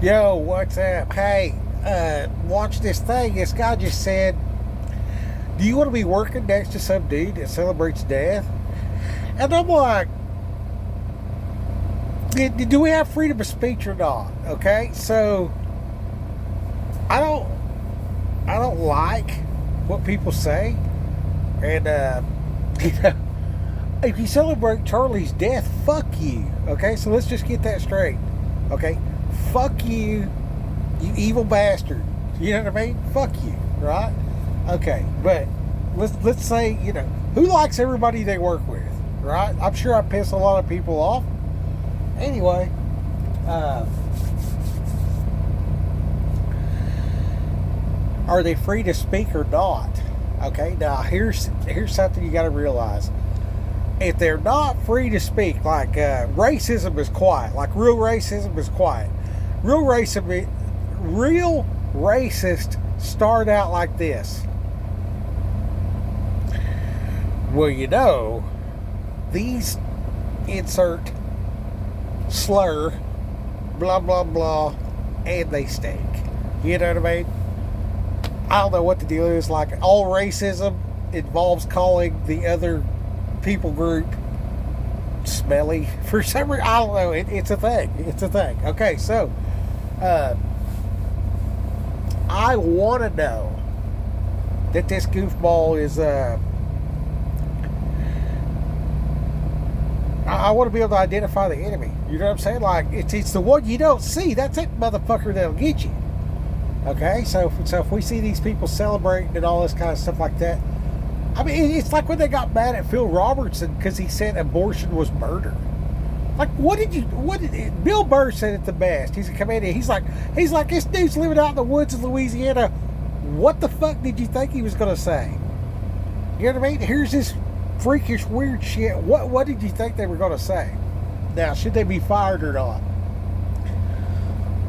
Yo, what's up? Hey, watch this thing. This guy just said, do you want to be working next to some dude that celebrates death? And I'm like, do we have freedom of speech or not? Okay, so I don't, I don't like what people say, and you know, if you celebrate Charlie's death, fuck you. Okay, so let's just get that straight. Okay, fuck you, you evil bastard. You know what I mean? Fuck you, right? Okay, but let's say, who likes everybody they work with, right? I'm sure I piss a lot of people off. Anyway, are they free to speak or not? Okay, now here's something you got to realize. If they're not free to speak, like racism is quiet, like real racism is quiet. Real racists start out like this. Well, these insert slur, blah blah blah, and they stink. You know what I mean? I don't know what the deal is. Like, all racism involves calling the other people group smelly for some reason. I don't know. It's a thing. It's a thing. Okay, so I want to know that this goofball is. I want to be able to identify the enemy. You know what I'm saying? Like, it's the one you don't see. That's it, motherfucker, that'll get you. Okay, so if we see these people celebrating and all this kind of stuff like that, I mean, it's like when they got mad at Phil Robertson because he said abortion was murder. Like, Bill Burr said it the best. He's a comedian. He's like, this dude's living out in the woods of Louisiana. What the fuck did you think he was going to say? You know what I mean? Here's this freakish, weird shit. What did you think they were going to say? Now, should they be fired or not?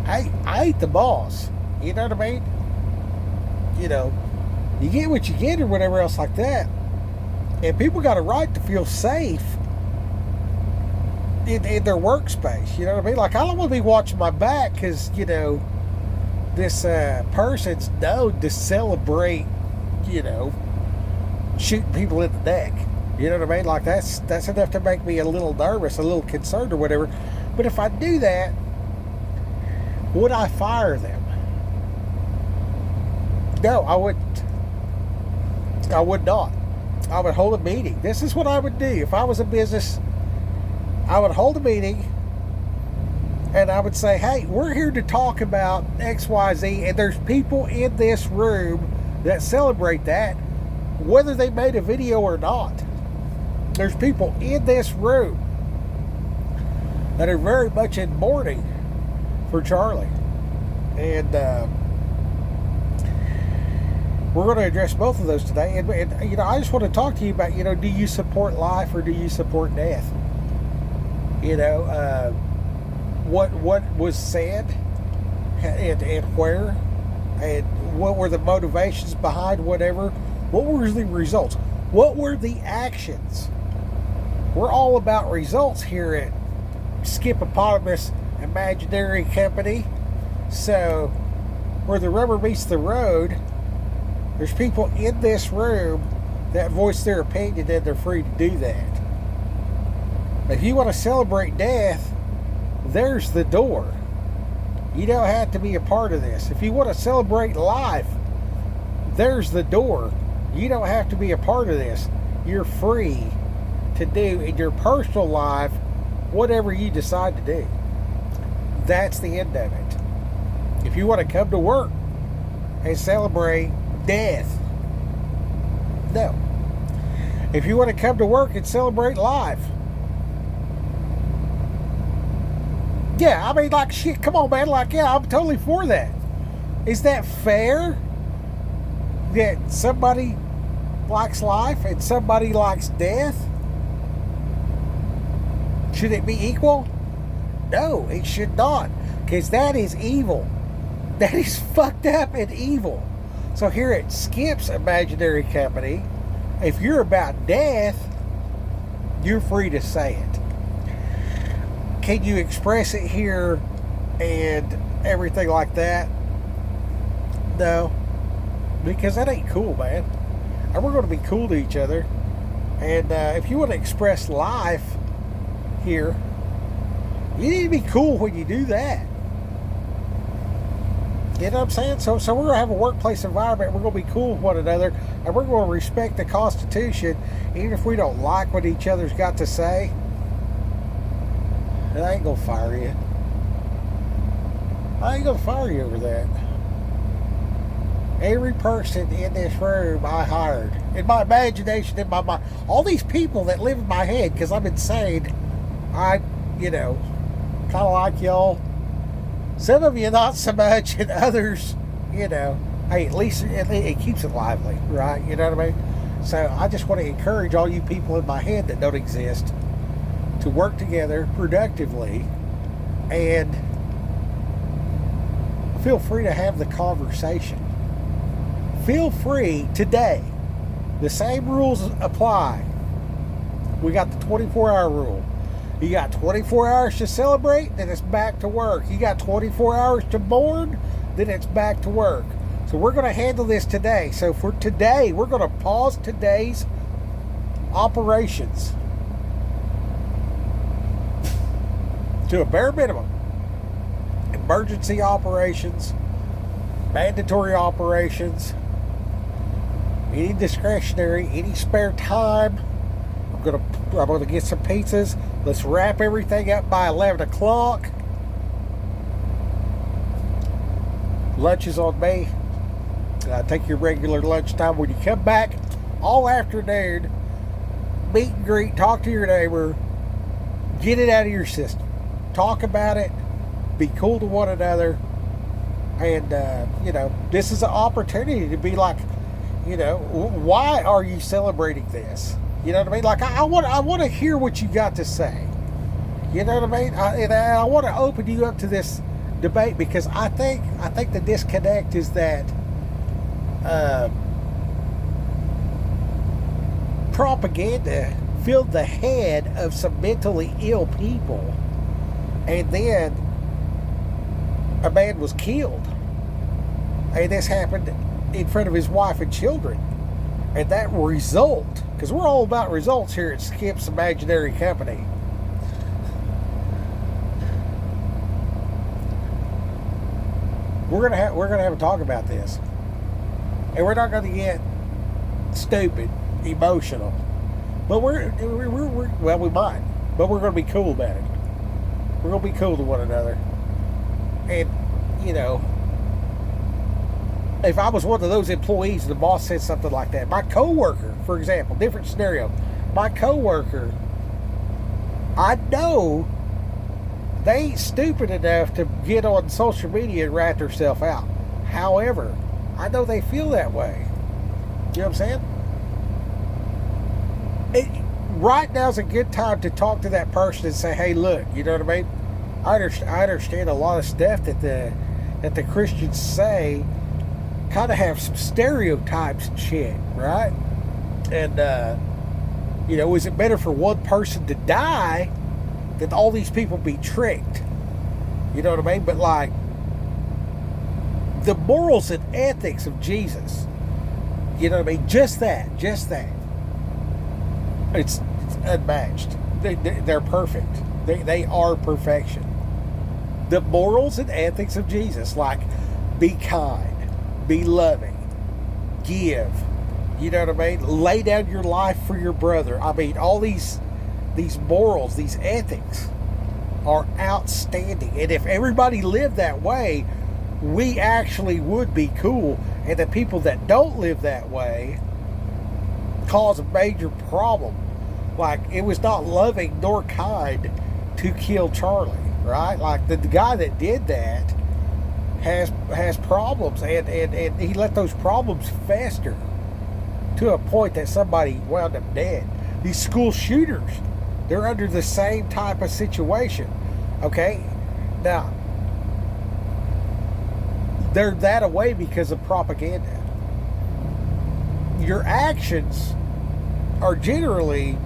I ain't the boss. You know what I mean? You get what you get or whatever else like that. And people got a right to feel safe in their workspace. You know what I mean? Like, I don't want to be watching my back because, this person's known to celebrate, shooting people in the neck. You know what I mean? Like, that's enough to make me a little nervous, a little concerned or whatever. But if I do that, would I fire them? No, I wouldn't. I would not. I would hold a meeting. This is what I would do. If I was a business, I would hold a meeting and I would say, hey, we're here to talk about XYZ, and there's people in this room that celebrate that, whether they made a video or not. There's people in this room that are very much in mourning for Charlie. And we're going to address both of those today. And I just want to talk to you about, do you support life or do you support death? What was said and where, and what were the motivations behind whatever. What were the results? What were the actions? We're all about results here at Skipopotamus Imaginary Company. So, where the rubber meets the road, there's people in this room that voice their opinion, and they're free to do that. If you want to celebrate death, there's the door. You don't have to be a part of this. If you want to celebrate life, there's the door. You don't have to be a part of this. You're free to do in your personal life whatever you decide to do. That's the end of it. If you want to come to work and celebrate death, no. If you want to come to work and celebrate life, yeah, I mean, like, shit, come on, man. Like, yeah, I'm totally for that. Is that fair that somebody likes life and somebody likes death? Should it be equal? No, it should not. Because that is evil. That is fucked up and evil. So here at Skip's Imaginary Company, if you're about death, you're free to say it. Can you express it here and everything like that. No, because that ain't cool, man. And we're going to be cool to each other. And if you want to express life here, you need to be cool when you do that. You know what I'm saying? So we're going to have a workplace environment. We're going to be cool with one another, and we're going to respect the Constitution, even if we don't like what each other's got to say. And I ain't going to fire you. I ain't going to fire you over that. Every person in this room I hired, in my imagination, in my mind, all these people that live in my head, because I'm insane, kind of like y'all. Some of you not so much, and others, hey, at least it keeps it lively, right? You know what I mean? So I just want to encourage all you people in my head that don't exist to work together productively, and feel free to have the conversation. Feel free today. The same rules apply. We got the 24-hour rule. You got 24 hours to celebrate, then it's back to work. You got 24 hours to mourn, then it's back to work. So we're going to handle this today. So for today, we're going to pause today's operations to a bare minimum. Emergency operations, mandatory operations, any discretionary, any spare time. I'm gonna get some pizzas. Let's wrap everything up by 11 o'clock. Lunch is on me. Take your regular lunchtime. When you come back all afternoon, meet and greet, talk to your neighbor, get it out of your system. Talk about it. Be cool to one another. And, this is an opportunity to be like, why are you celebrating this? You know what I mean? Like, I want to hear what you got to say. You know what I mean? I want to open you up to this debate, because I think the disconnect is that propaganda filled the head of some mentally ill people, and then a man was killed, and this happened in front of his wife and children. And that result, because we're all about results here at Skip's Imaginary Company. We're gonna have a talk about this, and we're not gonna get stupid, emotional, but we're we might, but we're gonna be cool about it. We're gonna be cool to one another, and if I was one of those employees and the boss said something like that, my coworker, for example, different scenario, my coworker, I know they ain't stupid enough to get on social media and rat themselves out. However, I know they feel that way. You know what I'm saying? Right now's a good time to talk to that person and say, hey, look, you know what I mean? I understand a lot of stuff that the Christians say kind of have some stereotypes and shit, right? And, is it better for one person to die than all these people be tricked? You know what I mean? But, like, the morals and ethics of Jesus, you know what I mean? Just that. It's unmatched. They're perfect. They are perfection. The morals and ethics of Jesus, like, be kind, be loving, give, you know what I mean? Lay down your life for your brother. I mean, all these morals, these ethics are outstanding. And if everybody lived that way, we actually would be cool. And the people that don't live that way cause a major problem. Like, it was not loving nor kind to kill Charlie, right? Like, the guy that did that has problems, and he let those problems fester to a point that somebody wound up dead. These school shooters, they're under the same type of situation. Okay? Now, they're that away because of propaganda. Your actions are generally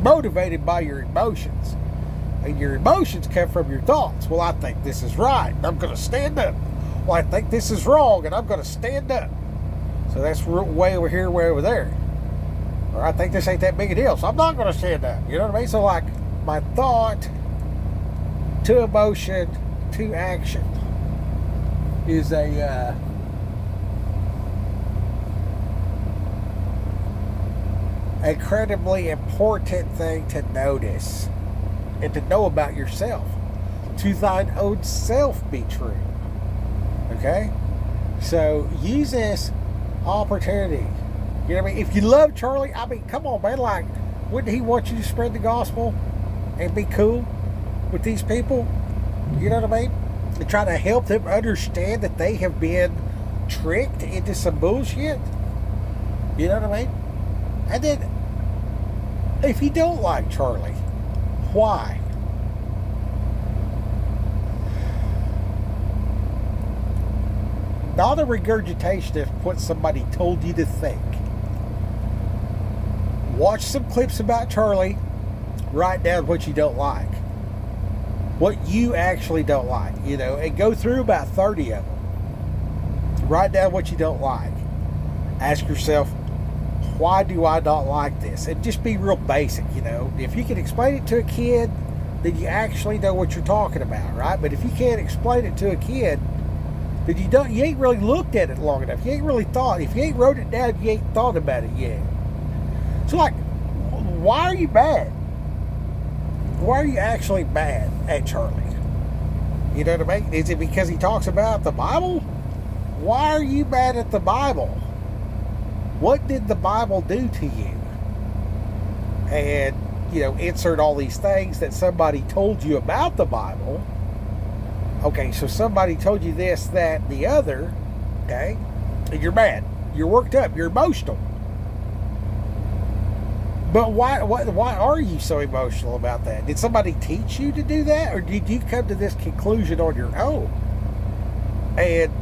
motivated by your emotions. And your emotions come from your thoughts. Well, I think this is right, and I'm going to stand up. Well, I think this is wrong, and I'm going to stand up. So that's way over here, way over there. Or I think this ain't that big a deal, so I'm not going to stand up. You know what I mean? So, like, my thought to emotion to action is a incredibly important thing to notice and to know about yourself. To thine own self be true. Okay? So use this opportunity. You know what I mean? If you love Charlie, I mean, come on, man. Like, wouldn't he want you to spread the gospel and be cool with these people? You know what I mean? And try to help them understand that they have been tricked into some bullshit. You know what I mean? And then, if you don't like Charlie, why? Not a regurgitation of what somebody told you to think. Watch some clips about Charlie. Write down what you don't like. What you actually don't like, you know, and go through about 30 of them. Write down what you don't like. Ask yourself, why do I not like this? And just be real basic, you know. If you can explain it to a kid, then you actually know what you're talking about, right? But if you can't explain it to a kid, then you ain't really looked at it long enough. You ain't really thought. If you ain't wrote it down, you ain't thought about it yet. So, like, why are you mad? Why are you actually mad at Charlie? You know what I mean? Is it because he talks about the Bible? Why are you mad at the Bible? What did the Bible do to you? And, you know, insert all these things that somebody told you about the Bible. Okay, so somebody told you this, that, the other, okay? And you're mad. You're worked up. You're emotional. But why are you so emotional about that? Did somebody teach you to do that? Or did you come to this conclusion on your own? And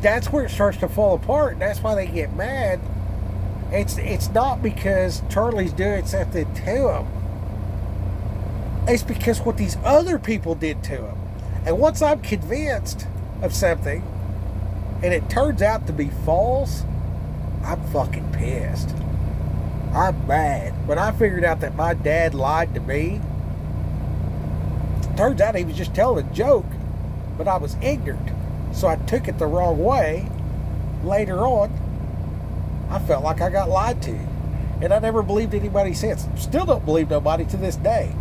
that's where it starts to fall apart. And that's why they get mad. It's not because Charlie's doing something to him. It's because what these other people did to him. And once I'm convinced of something, and it turns out to be false, I'm fucking pissed. I'm mad. When I figured out that my dad lied to me, turns out he was just telling a joke, but I was ignorant. So I took it the wrong way. Later on, I felt like I got lied to. And I never believed anybody since. Still don't believe nobody to this day.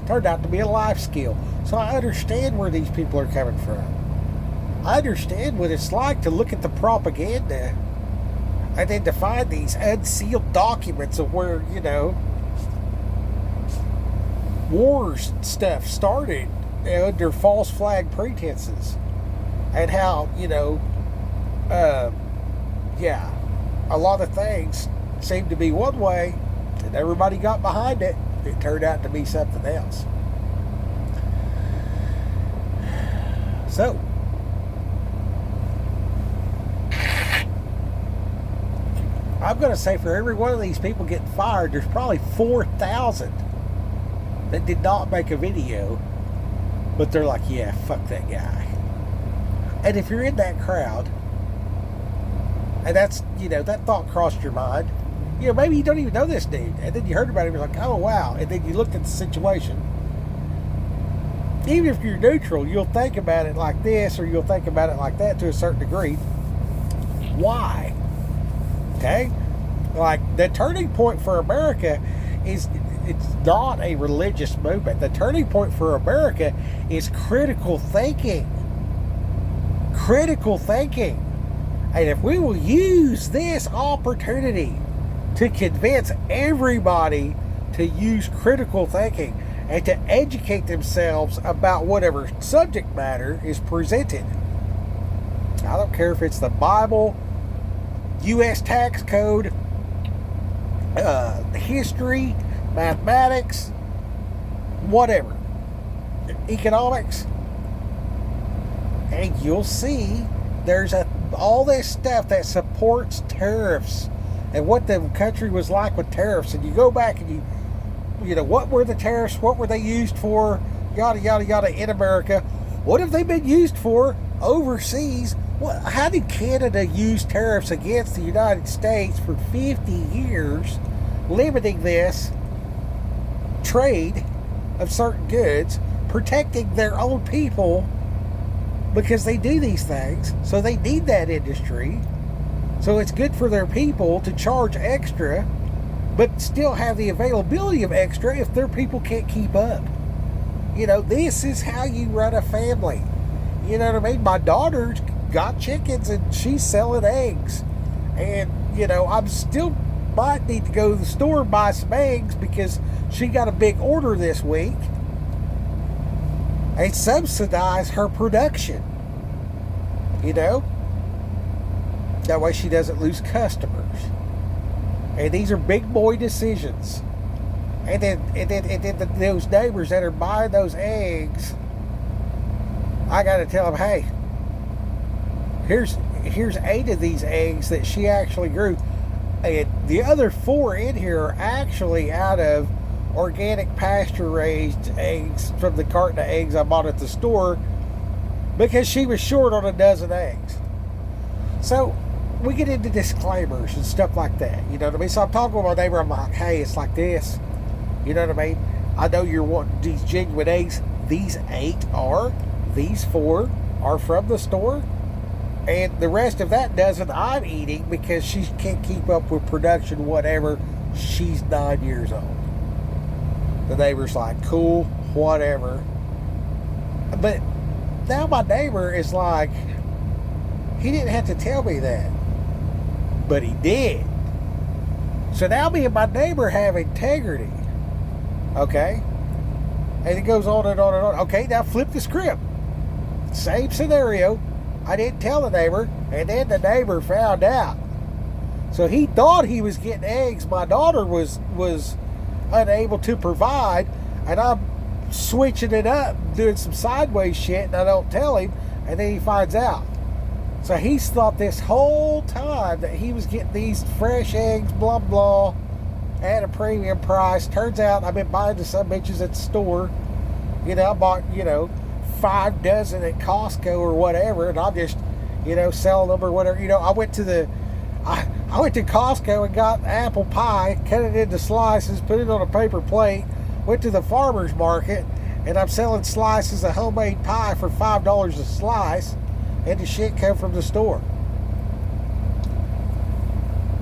Turned out to be a life skill. So I understand where these people are coming from. I understand what it's like to look at the propaganda and then to find these unsealed documents of where, you know, wars and stuff started under false flag pretenses. And how, you know, a lot of things seemed to be one way and everybody got behind it. It turned out to be something else. So, I'm going to say for every one of these people getting fired, there's probably 4,000 that did not make a video, but they're like, yeah, fuck that guy. And if you're in that crowd, and that's, you know, that thought crossed your mind, you know, maybe you don't even know this dude, and then you heard about him, you're like, oh, wow, and then you looked at the situation. Even if you're neutral, you'll think about it like this, or you'll think about it like that to a certain degree. Why? Okay? Like, the turning point for America is, it's not a religious movement. The turning point for America is critical thinking. Critical thinking. And if we will use this opportunity to convince everybody to use critical thinking and to educate themselves about whatever subject matter is presented. I don't care if it's the Bible, U.S. tax code, history, mathematics, whatever, economics, and you'll see there's all this stuff that supports tariffs and what the country was like with tariffs. And you go back and what were the tariffs? What were they used for? Yada, yada, yada in America. What have they been used for overseas? How did Canada use tariffs against the United States for 50 years, limiting this trade of certain goods, protecting their own people because they do these things, so they need that industry. So it's good for their people to charge extra, but still have the availability of extra if their people can't keep up. This is how you run a family. You know what I mean? My daughter's got chickens and she's selling eggs. And, I'm still might need to go to the store and buy some eggs because she got a big order this week. And subsidize her production. That way she doesn't lose customers. And these are big boy decisions. And then those neighbors that are buying those eggs, I got to tell them, hey, here's 8 of these eggs that she actually grew. And the other 4 in here are actually out of organic pasture-raised eggs from the carton of eggs I bought at the store because she was short on a dozen eggs. So we get into disclaimers and stuff like that. You know what I mean? So I'm talking with my neighbor. I'm like, hey, it's like this. You know what I mean? I know you're wanting these genuine eggs. These 8 are. These 4 are from the store. And the rest of that dozen I'm eating because she can't keep up with production, whatever. She's 9 years old. The neighbor's like, cool, whatever. But now my neighbor is like, he didn't have to tell me that. But he did. So now me and my neighbor have integrity. Okay? And it goes on and on and on. Okay, now flip the script. Same scenario. I didn't tell the neighbor, and then the neighbor found out. So he thought he was getting eggs. My daughter was unable to provide, and I'm switching it up, doing some sideways shit, and I don't tell him, and then he finds out. So he's thought this whole time that he was getting these fresh eggs, blah, blah, at a premium price. Turns out I've been buying the some bitches at the store. I bought, 5 dozen at Costco or whatever, and I'm just, selling them or whatever. I went to Costco and got apple pie, cut it into slices, put it on a paper plate, went to the farmer's market, and I'm selling slices of homemade pie for $5 a slice, and the shit come from the store.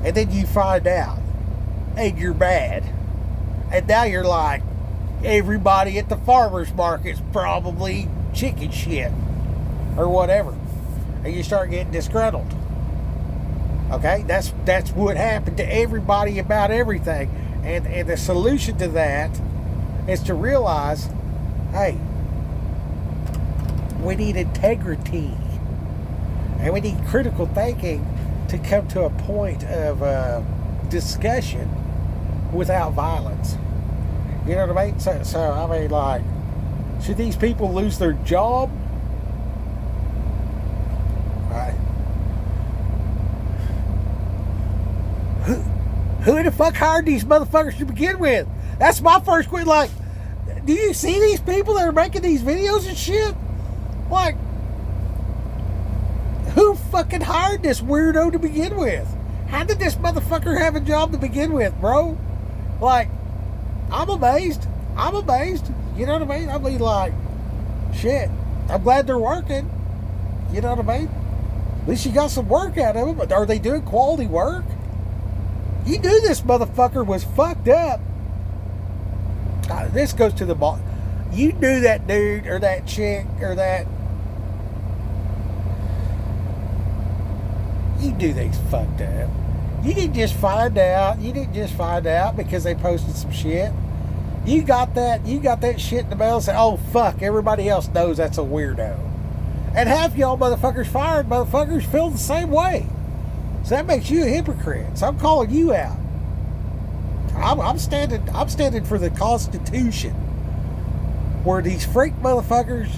And then you find out, and you're mad. And now you're like, everybody at the farmer's market's probably chicken shit or whatever. And you start getting disgruntled. Okay? That's what happened to everybody about everything. And the solution to that is to realize, hey, we need integrity. And we need critical thinking to come to a point of discussion without violence. You know what I mean? So I mean, like, should these people lose their job? Right. Who the fuck hired these motherfuckers to begin with? That's my first question. Like, do you see these people that are making these videos and shit? Like, who fucking hired this weirdo to begin with? How did this motherfucker have a job to begin with, bro? Like, I'm amazed. You know what I mean? I mean, like, shit. I'm glad they're working. You know what I mean? At least you got some work out of them. But are they doing quality work? You knew this motherfucker was fucked up. This goes to the boss. You knew that dude or that chick or that. You knew they fucked up. You didn't just find out. Because they posted some shit. You got that shit in the mail and say, oh fuck, everybody else knows that's a weirdo. And half y'all motherfuckers fired motherfuckers feel the same way. So that makes you a hypocrite. So I'm calling you out. I'm standing for the Constitution, where these freak motherfuckers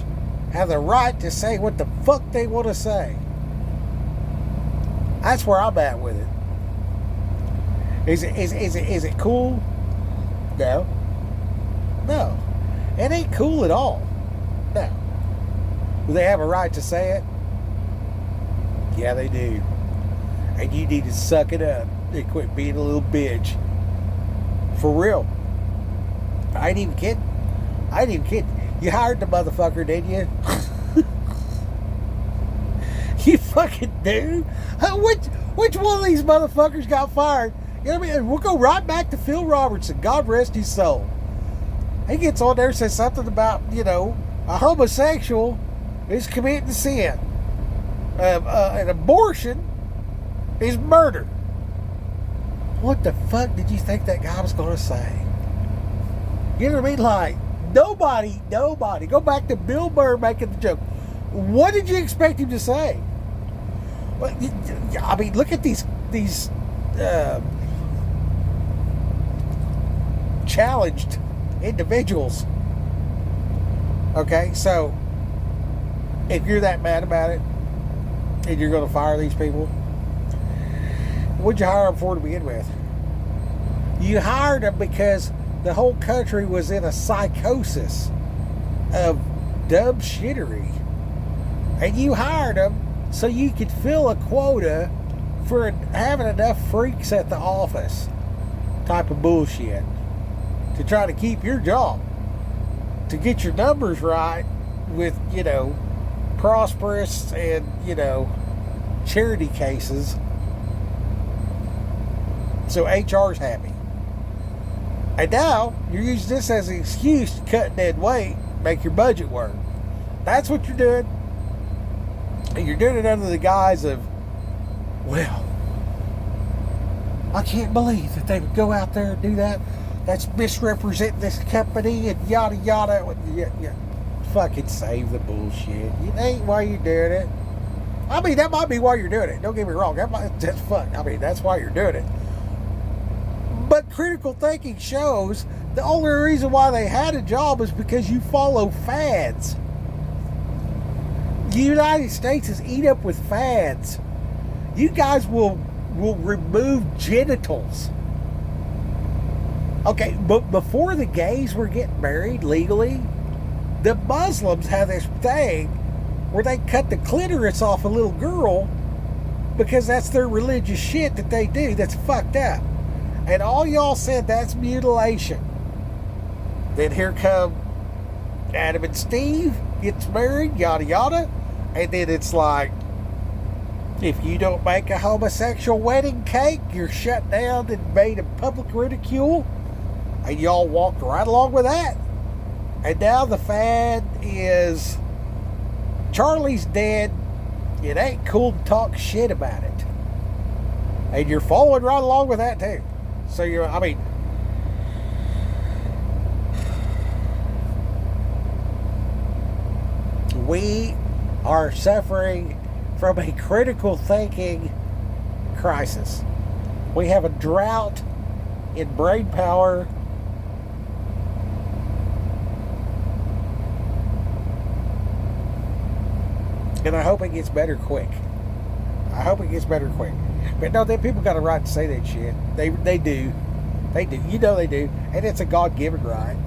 have the right to say what the fuck they want to say. That's where I'm at with it. Is it cool? No. No. It ain't cool at all. No. Do they have a right to say it? Yeah, they do. And you need to suck it up and quit being a little bitch. For real. I ain't even kidding. You hired the motherfucker, didn't you? You fucking do? Which one of these motherfuckers got fired? You know what I mean? We'll go right back to Phil Robertson. God rest his soul. He gets on there and says something about, a homosexual is committing sin. An abortion is murder. What the fuck did you think that guy was going to say? You know what I mean? Like, nobody. Go back to Bill Burr making the joke. What did you expect him to say? Well, I mean, look at these challenged individuals. Okay, so if you're that mad about it and you're going to fire these people, what'd you hire them for to begin with? You hired them because the whole country was in a psychosis of dumb shittery. And you hired them so you could fill a quota for having enough freaks at the office type of bullshit to try to keep your job, to get your numbers right with, prosperous and, charity cases. So HR's happy. And now you're using this as an excuse to cut dead weight, make your budget work. That's what you're doing. And you're doing it under the guise of, well, I can't believe that they would go out there and do that. That's misrepresenting this company and yada yada. Yeah. Fucking save the bullshit. It ain't why you're doing it. I mean, that might be why you're doing it. Don't get me wrong. That's why you're doing it. But critical thinking shows the only reason why they had a job is because you follow fads. The United States is eat up with fads. You guys will remove genitals. Okay, but before the gays were getting married legally, the Muslims have this thing where they cut the clitoris off a little girl because that's their religious shit that they do that's fucked up. And all y'all said that's mutilation. Then here come Adam and Steve, gets married, yada yada. And then it's like, if you don't make a homosexual wedding cake, you're shut down and made of public ridicule. And y'all walked right along with that. And now the fad is Charlie's dead. It ain't cool to talk shit about it. And you're following right along with that too. So we are suffering from a critical thinking crisis. We have a drought in brain power. And I hope it gets better quick. But no, then people got a right to say that shit. They do. They do. They do. And it's a God-given right.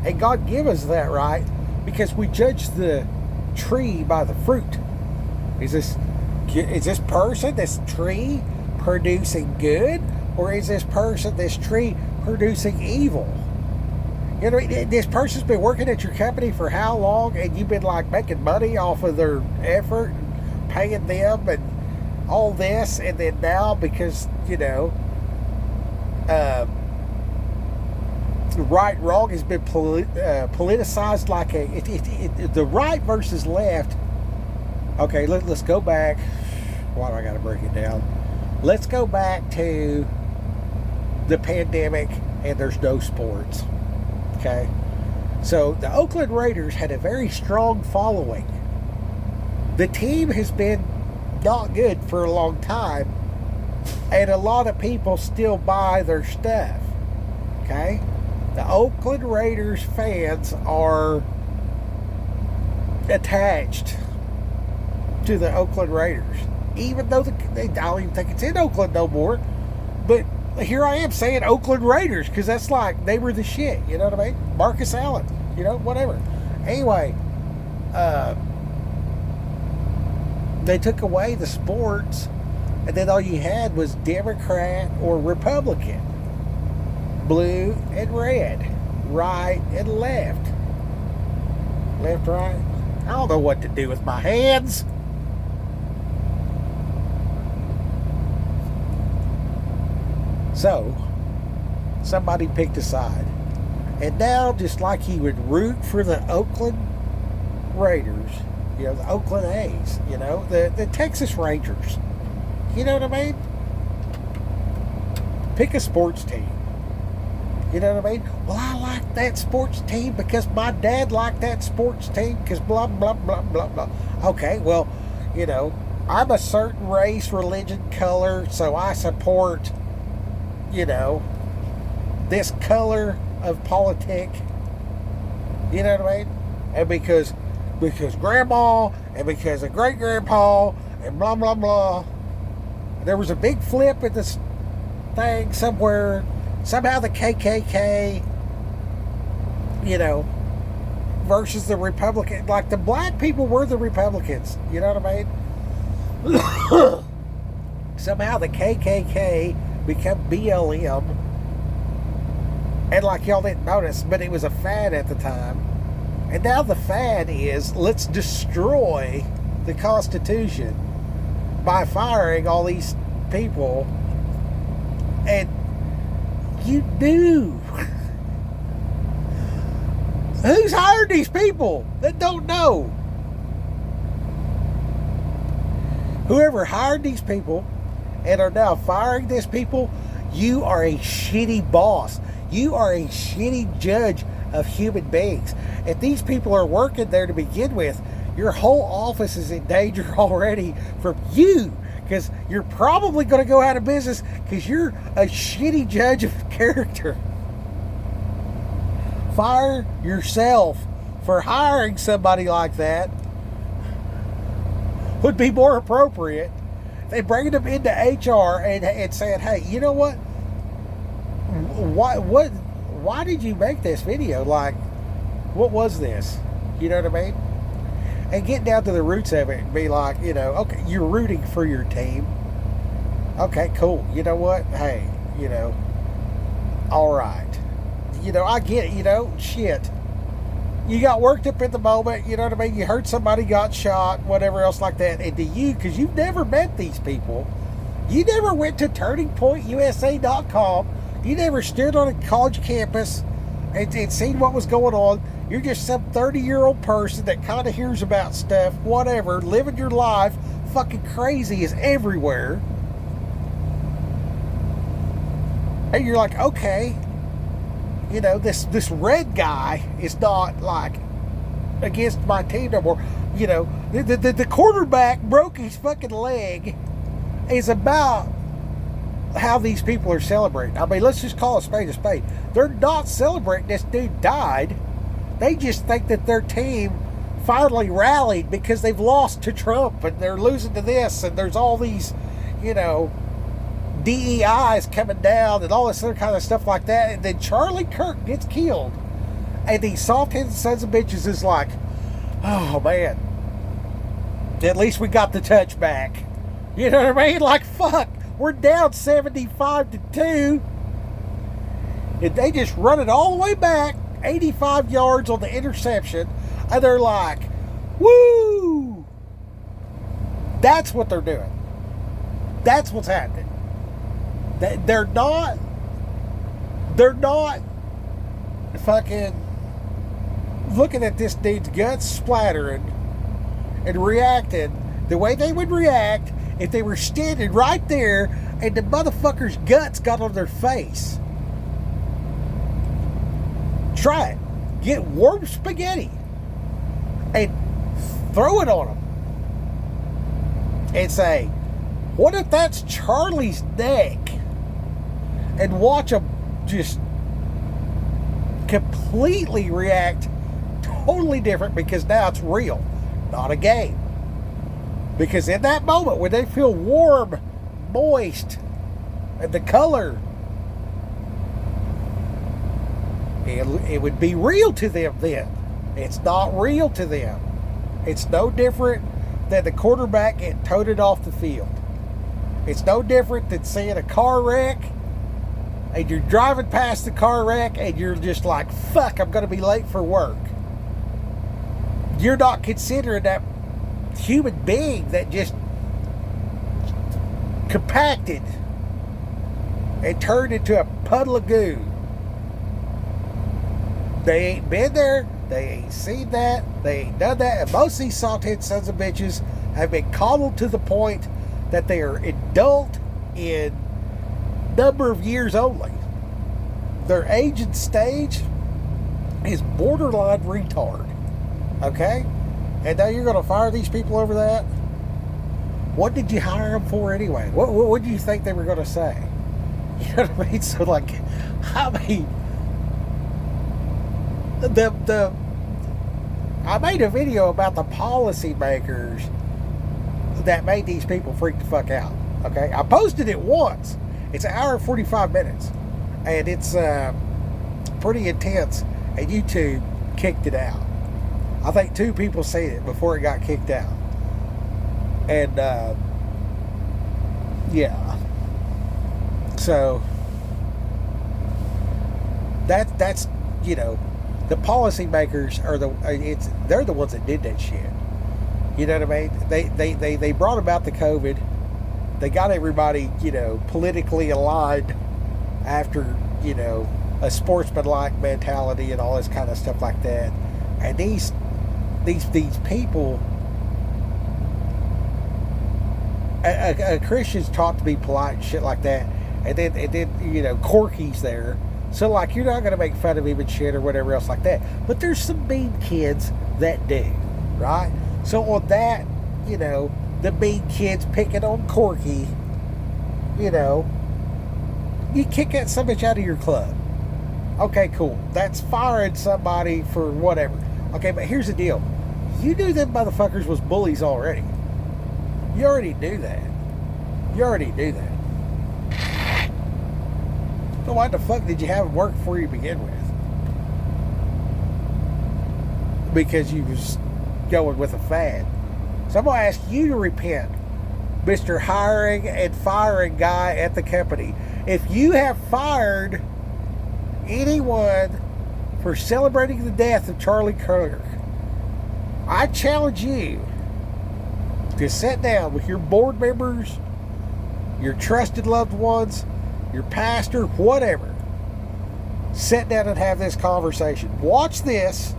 And God gave us that right because we judge the tree by the fruit. Is this person, this tree, producing good? Or is this tree, producing evil? This person's been working at your company for how long, and you've been like making money off of their effort and paying them and all this, and then now because right wrong has been politicized like the right versus left. Okay, let's go back. Why do I got to break it down? Let's go back to the pandemic and there's no sports. Okay, so the Oakland Raiders had a very strong following. The team has been not good for a long time, and a lot of people still buy their stuff. Okay, the Oakland Raiders fans are attached to the Oakland Raiders, even though I don't even think it's in Oakland no more. But here I am saying Oakland Raiders because that's like they were the shit. You know what I mean? Marcus Allen. You know, whatever. Anyway, they took away the sports, and then all you had was Democrat or Republican, blue and red, right and left, right. I don't know what to do with my hands. So, somebody picked a side. And now, just like he would root for the Oakland Raiders, you know, the Oakland A's, you know, the Texas Rangers, you know what I mean? Pick a sports team. You know what I mean? Well, I like that sports team because my dad liked that sports team because blah, blah, blah, blah, blah. Okay, well, you know, I'm a certain race, religion, color, so I support, you know, this color of politic. You know what I mean? And because grandma and because of great grandpa and blah blah blah, there was a big flip in this thing somewhere. Somehow the KKK, you know, versus the Republican, like the black people were the Republicans. You know what I mean? Somehow the KKK become BLM, and like y'all didn't notice, but it was a fad at the time. And now the fad is, let's destroy the Constitution by firing all these people. And you do. Who's hired these people that don't know? Whoever hired these people and are now firing these people, you are a shitty boss. You are a shitty judge of human beings. If these people are working there to begin with, your whole office is in danger already from you, because you're probably going to go out of business because you're a shitty judge of character. Fire yourself for hiring somebody like that would be more appropriate. They bring them into HR and saying, hey, you know what? Why did you make this video? Like, what was this? You know what I mean? And get down to the roots of it and be like, you know, okay, you're rooting for your team. Okay, cool. You know what? Hey, you know, all right. You know, I get it, you know, shit. You got worked up in the moment, you know what I mean? You heard somebody got shot, whatever else like that. And to you, because you've never met these people, you never went to turningpointusa.com, you never stood on a college campus and seen what was going on. You're just some 30-year-old person that kind of hears about stuff, whatever, living your life. Fucking crazy is everywhere. And you're like, okay, you know, this red guy is not like against my team no more. You know, the quarterback broke his fucking leg is about how these people are celebrating. I mean, let's just call a spade a spade. They're not celebrating this dude died. They just think that their team finally rallied because they've lost to Trump and they're losing to this, and there's all these, you know, DEIs coming down and all this other kind of stuff like that. And then Charlie Kirk gets killed. And these soft-headed sons of bitches is like, oh man, at least we got the touchback. You know what I mean? Like, fuck, we're down 75-2. And they just run it all the way back, 85 yards on the interception. And they're like, woo! That's what they're doing. That's what's happening. They're not fucking looking at this dude's guts splattering and reacting the way they would react if they were standing right there and the motherfucker's guts got on their face. Try it. Get warm spaghetti and throw it on them and say, what if that's Charlie's neck? And watch them just completely react totally different, because now it's real, not a game. Because in that moment when they feel warm, moist, and the color it would be real to them then. It's not real to them. It's no different than the quarterback getting toted off the field. It's no different than seeing a car wreck and you're driving past the car wreck and you're just like, fuck, I'm going to be late for work. You're not considering that human being that just compacted and turned into a puddle of goo. They ain't been there. They ain't seen that. They ain't done that. And most of these salthead sons of bitches have been coddled to the point that they are adult in number of years only. Their age and stage is borderline retard. Okay? And now you're going to fire these people over that? What did you hire them for anyway? What do you think they were going to say? You know what I mean? So, like, I mean, I made a video about the policymakers that made these people freak the fuck out. Okay? I posted it once. It's an hour and 45 minutes. And it's pretty intense. And YouTube kicked it out. I think 2 people seen it before it got kicked out. And, yeah. So, that's, you know, the policymakers are they're the ones that did that shit. You know what I mean? They brought about the COVID. They got everybody, you know, politically aligned after, you know, a sportsmanlike mentality and all this kind of stuff like that. And these people, a Christian's taught to be polite and shit like that, and then you know, Corky's there, so like you're not gonna make fun of him and shit or whatever else like that. But there's some mean kids that do, right? So on that, you know, the mean kids picking on Corky, you know, you kick that son of a bitch out of your club. Okay, cool. That's firing somebody for whatever. Okay, but here's the deal. You knew them motherfuckers was bullies already. You already knew that. You already knew that. So why the fuck did you have them work for you to begin with? Because you was going with a fad. So I'm going to ask you to repent, Mr. Hiring and firing guy at the company. If you have fired anyone for celebrating the death of Charlie Kirk, I challenge you to sit down with your board members, your trusted loved ones, your pastor, whatever. Sit down and have this conversation. Watch this.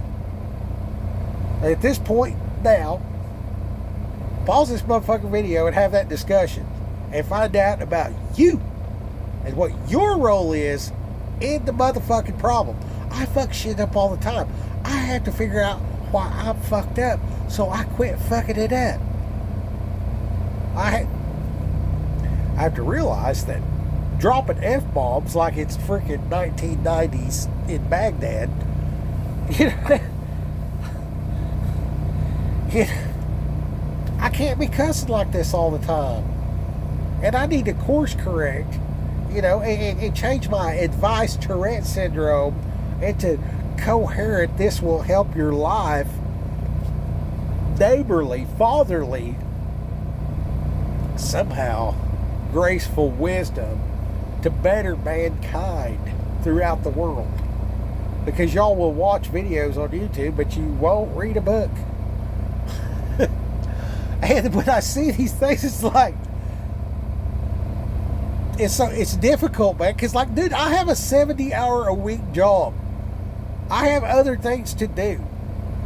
At this point now, pause this motherfucking video and have that discussion and find out about you and what your role is in the motherfucking problem. I fuck shit up all the time. I have to figure out why I'm fucked up, so I quit fucking it up. I have to realize that dropping F-bombs like it's freaking 1990s in Baghdad, you know, I can't be cussing like this all the time. And I need to course correct, you know, and change my advice Tourette syndrome into coherent, this will help your life, neighborly, fatherly, somehow graceful wisdom to better mankind throughout the world. Because y'all will watch videos on YouTube, but you won't read a book. And when I see these things, it's like, it's difficult, man. Because, like, dude, I have a 70-hour-a-week job. I have other things to do.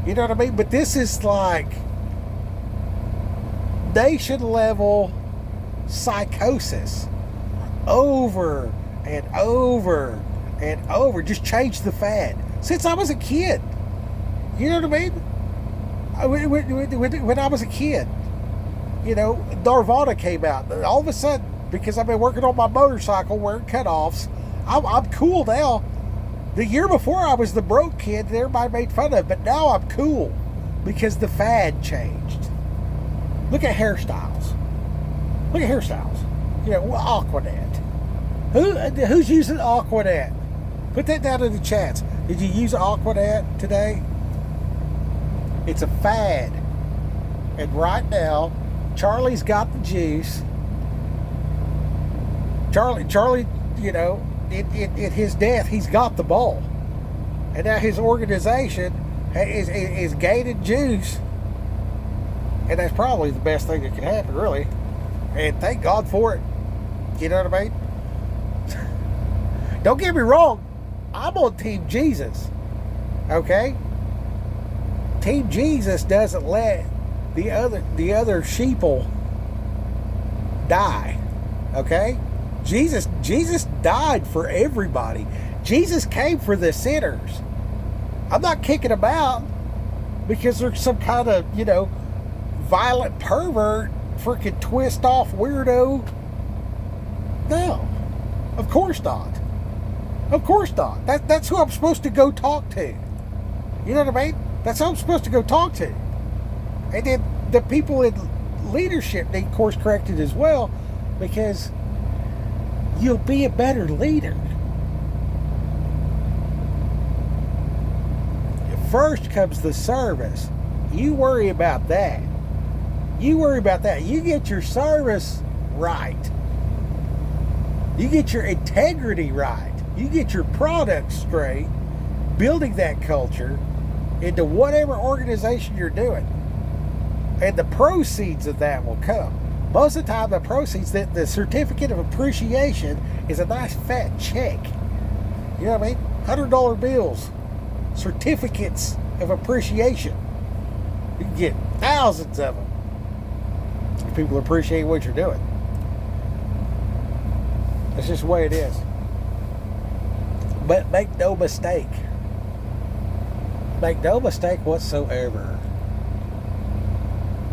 You know what I mean? But this is like nation-level psychosis. Over and over and over. Just change the fad. Since I was a kid. You know what I mean? When I was a kid, you know, Nirvana came out. All of a sudden, because I've been working on my motorcycle wearing cutoffs, I'm cool now. The year before, I was the broke kid that everybody made fun of, but now I'm cool because the fad changed. Look at hairstyles. Look at hairstyles. You know, Aquanet. Who's using Aquanet? Put that down in the chats. Did you use Aquanet today? It's a fad. And right now, Charlie's got the juice. Charlie, you know, at his death, he's got the ball. And now his organization is gaining juice. And that's probably the best thing that can happen, really. And thank God for it. You know what I mean? Don't get me wrong. I'm on Team Jesus. Okay? Team Jesus doesn't let the other sheeple die. Okay? Jesus died for everybody. Jesus came for the sinners. I'm not kicking him out because there's some kind of, you know, violent pervert, freaking twist off weirdo. No, of course not. Of course not. That's who I'm supposed to go talk to. You know what I mean? That's who I'm supposed to go talk to. And then the people in leadership need course corrected as well, because you'll be a better leader. First comes the service. You worry about that. You worry about that. You get your service right. You get your integrity right. You get your product straight, building that culture into whatever organization you're doing. And the proceeds of that will come. Most of the time, the proceeds, the certificate of appreciation is a nice fat check. You know what I mean? $100 bills. Certificates of appreciation. You can get thousands of them. People appreciate what you're doing. That's just the way it is. But make no mistake. Make no mistake whatsoever.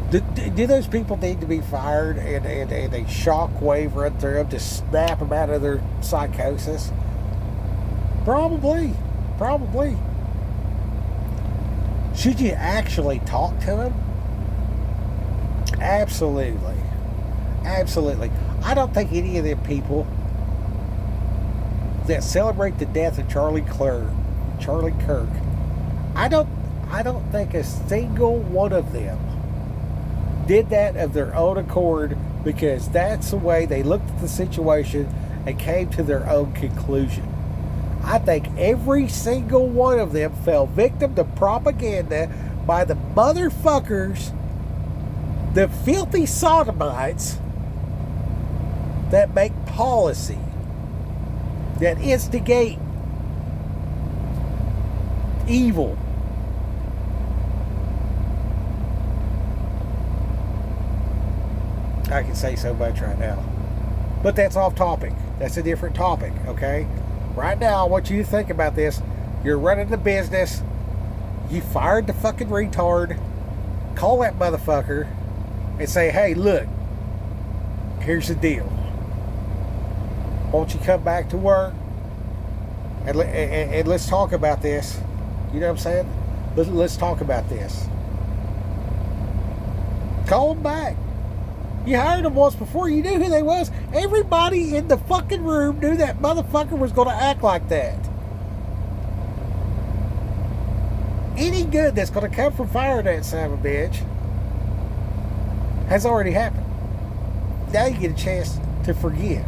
Do those people need to be fired and a shockwave run through them to snap them out of their psychosis? Probably. Probably. Should you actually talk to them? Absolutely. Absolutely. I don't think any of them people that celebrate the death of Charlie Kirk, I don't think a single one of them did that of their own accord, because that's the way they looked at the situation and came to their own conclusion. I think every single one of them fell victim to propaganda by the motherfuckers, the filthy sodomites that make policy, that instigate evil. I can say so much right now. But that's off topic. That's a different topic, okay? Right now, I want you to think about this. You're running the business. You fired the fucking retard. Call that motherfucker and say, hey, look, here's the deal. Won't you come back to work? And let's talk about this. You know what I'm saying? Let's talk about this. Call them back. You hired them once before. You knew who they was. Everybody in the fucking room knew that motherfucker was going to act like that. Any good that's going to come from firing that son of a bitch has already happened. Now you get a chance to forgive.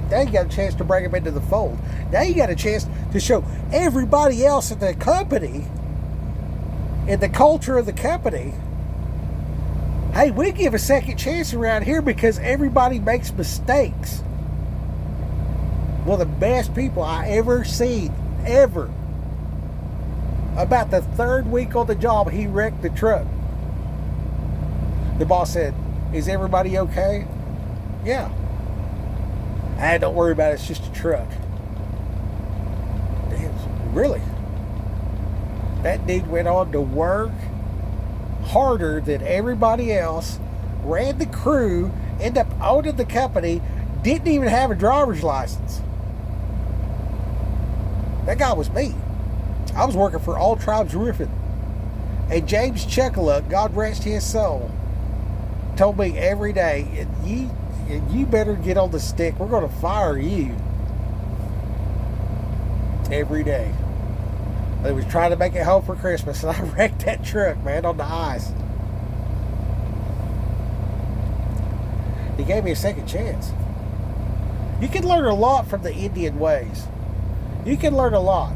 Now you got a chance to bring them into the fold. Now you got a chance to show everybody else in the company, in the culture of the company, hey, we give a second chance around here because everybody makes mistakes. One of the best people I ever seen, ever. About the third week on the job, he wrecked the truck. The boss said, is everybody okay? Yeah. Don't worry about it, it's just a truck. Damn, really? That dude went on to work harder than everybody else, ran the crew, ended up owning the company, didn't even have a driver's license. That guy was me. I was working for All Tribes Roofing. And James Chuckaluck, God rest his soul, told me every day, you better get on the stick. We're going to fire you. Every day. They was trying to make it home for Christmas, and I wrecked that truck, man, on the ice. He gave me a second chance. You can learn a lot from the Indian ways. You can learn a lot.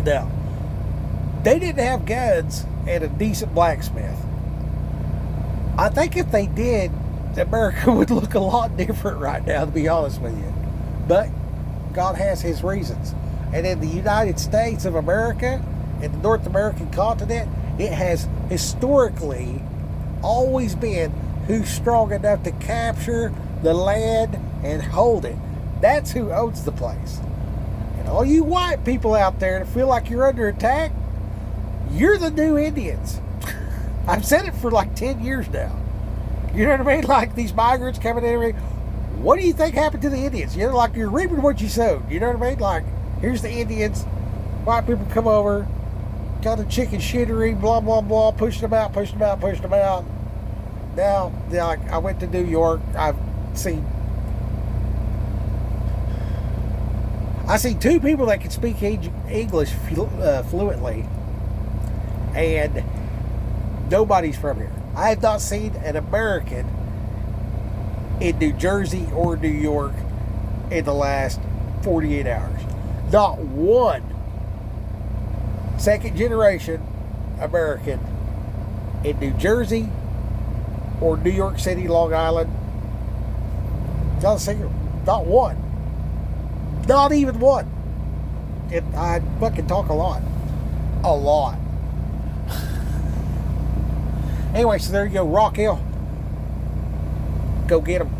Now, they didn't have guns and a decent blacksmith. I think if they did, America would look a lot different right now, to be honest with you. But God has His reasons. And in the United States of America, in the North American continent, it has historically always been who's strong enough to capture the land and hold it. That's who owns the place. And all you white people out there that feel like you're under attack, you're the new Indians. I've said it for like 10 years now. You know what I mean? Like these migrants coming in, what do you think happened to the Indians? You know, like you're reaping what you sowed. You know what I mean? Like, here's the Indians. White people come over, got a chicken shittery, blah, blah, blah, pushing them out, pushing them out, pushing them out. Now, like, I went to New York. I seen two people that can speak English fluently, and nobody's from here. I have not seen an American in New Jersey or New York in the last 48 hours. Not one second generation American in New Jersey or New York City, Long Island. Not a single, not one. Not even one. And I fucking talk a lot. A lot. Anyway, so there you go. Rock Hill. Go get them.